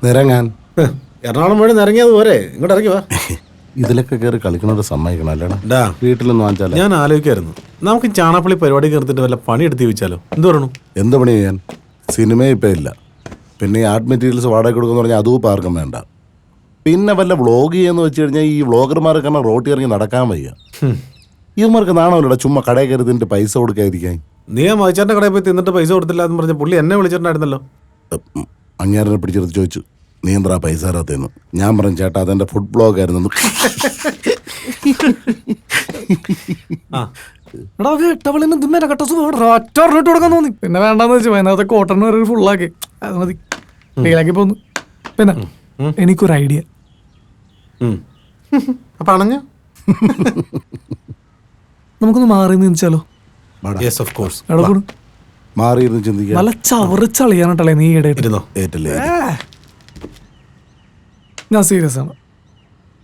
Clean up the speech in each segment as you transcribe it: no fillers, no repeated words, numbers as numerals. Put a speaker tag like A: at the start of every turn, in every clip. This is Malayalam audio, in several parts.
A: നിരങ്ങാൻ
B: എറണാകുളം വഴി നിറങ്ങിയത് പോരെ, ഇങ്ങോട്ട് ഇറങ്ങി വാ.
A: ഇതിലൊക്കെ കയറി കളിക്കണത് സമ്മതിക്കണം അല്ലേടാ? വീട്ടിലൊന്നും വാങ്ങിച്ചാലോ?
B: ഞാൻ ആലോചിക്കായിരുന്നു, നമുക്ക് ചാണാപ്പള്ളി പരിപാടി കയറിട്ട് വല്ല പണി എടുത്ത് ചോദിച്ചാലോ? എന്ത് പറയണു?
A: എന്ത് പണി ചെയ്യാൻ? സിനിമ ഇപ്പം ഇല്ല, പിന്നെ ഈ ആർട്ട് മെറ്റീരിയൽസ് വാടക കൊടുക്കുമെന്ന് പറഞ്ഞാൽ അതും ഇപ്പം ആർക്കും വേണ്ട. പിന്നെ വല്ല വ്ളോഗ് ചെയ്യാന്ന് വെച്ച് കഴിഞ്ഞാൽ ഈ വ്ളോഗർമാരൊക്കെ റോട്ടി ഇറങ്ങി നടക്കാൻ വയ്യ. ഇവന്മാർക്ക് നാണമല്ലടാ ചുമ്മാ കടയിൽ കയറി തിന്നിട്ട് പൈസ കൊടുക്കാതിരിക്കാൻ.
B: നീ ആ മതിച്ചാന്റെ കടയിൽ പോയി തിന്നിട്ട് പൈസ കൊടുത്തില്ല എന്ന് പറഞ്ഞ പുള്ളി എന്നെ വിളിച്ചിട്ടുണ്ടായിരുന്നല്ലോ.
A: അങ്ങേരനെ പിടിച്ചെടുത്ത് ചോദിച്ചു, നീ എന്താ പൈസ തരാത്തേന്ന്. ഞാൻ പറഞ്ഞു, ചേട്ടാ അതെന്റെ ഫുഡ് ബ്ലോഗ് ആയിരുന്നു.
C: പിന്നെ വേണ്ടെന്ന് വെച്ചു അതിനകത്ത് കോട്ടൺ വരെ ഫുള്ളാക്കി അത് മതി, ഡീലാക്കി പോന്നു. പിന്നെ എനിക്കൊരു ഐഡിയ.
B: അപ്പൊ അണഞ്ഞ
C: നമുക്കൊന്ന് മാറി നിന്നിച്ചാലോ?
A: മാറിയിരുന്ന് ചിന്തിക്കാം.
C: നല്ല ചവറിച്ചളിയാനട്ടല്ലേ നീ ഇടയിരുന്നോ? ഞാൻ സീരിയസ് ആണ്.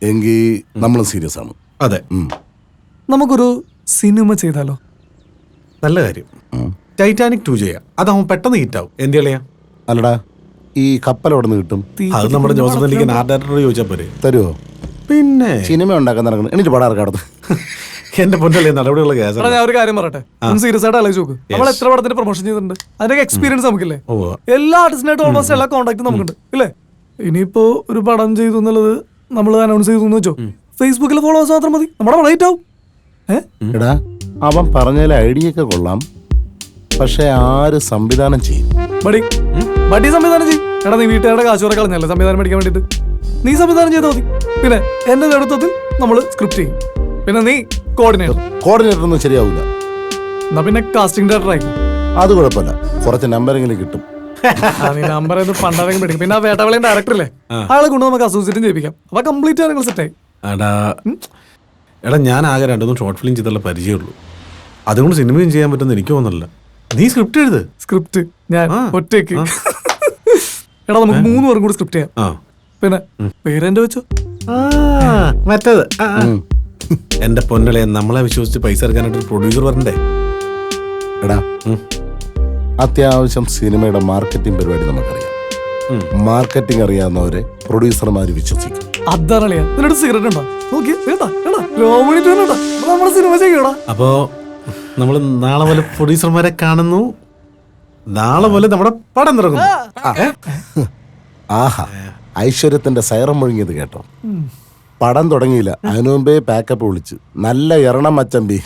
A: എങ്കിൽ നമ്മളും സീരിയസ് ആണ്.
B: അതെ,
C: നമുക്കൊരു സിനിമ ചെയ്താലോ?
B: നല്ല കാര്യം. ടൈറ്റാനിക് 2 ചെയ്യാം, അതാവുമ്പോ പെട്ടെന്ന് ഹിറ്റാവും. എന്ത് കളിയാ?
A: അല്ലടാ, ഈ കപ്പൽ എവിടെ നിന്ന് കിട്ടും?
B: അത് നമ്മുടെ ജോസഫ് അലിക്ക് ആർട്ട് ഡയറക്ടറോട് ചോദിച്ചാൽ പോരെ?
A: തരുമോ?
B: പിന്നെ
A: സിനിമ ഉണ്ടാക്കാൻ നടക്കണം. എനിക്ക് പടാർക്കടത്ത്
B: എന്റെ പൊന്നല്ലേ നടപടിയുള്ള കേസ്.
C: ഞാൻ ഒരു കാര്യം പറയട്ടെ, സീരിയസ് ആയിട്ട് ആലോചിച്ച് നോക്ക്. നമ്മൾ എത്ര പടത്തിന് പ്രൊമോഷൻ ചെയ്തിട്ടുണ്ട്, അതിന്റെ എക്സ്പീരിയൻസ് നമുക്കില്ലേ? എല്ലാ ആർട്ടിസ്റ്റിനായിട്ടും ഓൾമോസ്റ്റ് എല്ലാ കോൺടാക്റ്റും നമുക്കുണ്ട് ഇല്ലേ? ഇനിയിപ്പോ ഒരു പടം ചെയ്തു എന്നുള്ളത് നമ്മൾ അനൗൺസ് ചെയ്തു എന്ന് വെച്ചോ, ഫേസ്ബുക്കിൽ ഫോളോവേഴ്സ് മാത്രം മതി, നമ്മുടെ റേറ്റ് ആവും.
A: എടാ, അവൻ പറഞ്ഞ ഐഡിയ ഒക്കെ കൊള്ളാം, പക്ഷെ ആര് സംവിധാനം ചെയ്യും?
C: ബഡി സംവിധാനം ചെയ്യും. എടാ, നീ വീട്ടുകാരുടെ കാശുറ കളഞ്ഞല്ലേ സംവിധാനം മേടിക്കാൻ വേണ്ടിട്ട്, നീ സംവിധാനം ചെയ്താൽ മതി. പിന്നെ എന്റെ നേതൃത്വത്തിൽ നമ്മൾ സ്ക്രിപ്റ്റ് ചെയ്യും, പിന്നെ നീ
A: കോർഡിനേറ്റർ ഒന്നും ശരിയാവില്ല.
C: എന്നാ പിന്നെ കാസ്റ്റിംഗ് ഡയറക്ടർ ആയിരിക്കും.
A: അത് കുഴപ്പമില്ല, കുറച്ച് നമ്പറെങ്കിലും കിട്ടും.
C: നമ്പർ പണ്ടാരെങ്കിലും പഠിക്കും. പിന്നെ ആ വേട്ടവളയും ഡയറക്ടറല്ലേ, ആളെ കൊണ്ട് നമുക്ക് അസോസിയേറ്റും ചെയ്യിപ്പിക്കാം. അപ്പൊ കംപ്ലീറ്റ് കാര്യങ്ങൾ സെറ്റായി.
B: എടാ, ഞാൻ ആകെ 2-3 ഷോർട്ട് ഫിലിം ചെയ്തുള്ള പരിചയമുള്ളൂ, അതുകൊണ്ട് സിനിമയും ചെയ്യാൻ പറ്റുമെന്ന് എനിക്ക് തോന്നുന്നില്ല. നീ സ്ക്രിപ്റ്റ് എഴുത്.
C: സ്ക്രിപ്റ്റ് ഞാൻ ഒറ്റയ്ക്ക്? എടാ, നമുക്ക് 3 പേരും കൂടി സ്ക്രിപ്റ്റ് ചെയ്യാം. പിന്നെ പേരെന്റെ വെച്ചോ
B: മറ്റേത്. എന്റെ പൊന്നളെ, നമ്മളെ വിശ്വസിച്ച് പൈസ എടുക്കാനായിട്ട് പ്രൊഡ്യൂസർ പറഞ്ഞേ.
A: എടാ, അത്യാവശ്യം സിനിമയുടെ മാർക്കറ്റിംഗ് പരിപാടി നമുക്കറിയാം. മാർക്കറ്റിംഗ് അറിയാവുന്നവരെ പ്രൊഡ്യൂസർമാര് വിശ്വസിക്കും.
C: അതറിയാ. നിന്നോട് സിഗരറ്റ് ഉണ്ടോ? നമ്മുടെ സിനിമ ചെയ്യടാ.
B: അപ്പോ നമ്മള് നാളെ പോലെ പ്രൊഡ്യൂസർമാരെ കാണുന്നു, നാളെ പോലെ നമ്മുടെ പടം തുടങ്ങുന്നു.
A: ആഹാ, ഐശ്വര്യത്തിന്റെ സൈറം മുഴങ്ങിയത് കേട്ടോ? പടം തുടങ്ങിയില്ല, അതിനു മുമ്പേ പാക്കപ്പ് വിളിച്ച് നല്ല എറണം മച്ചമ്പി.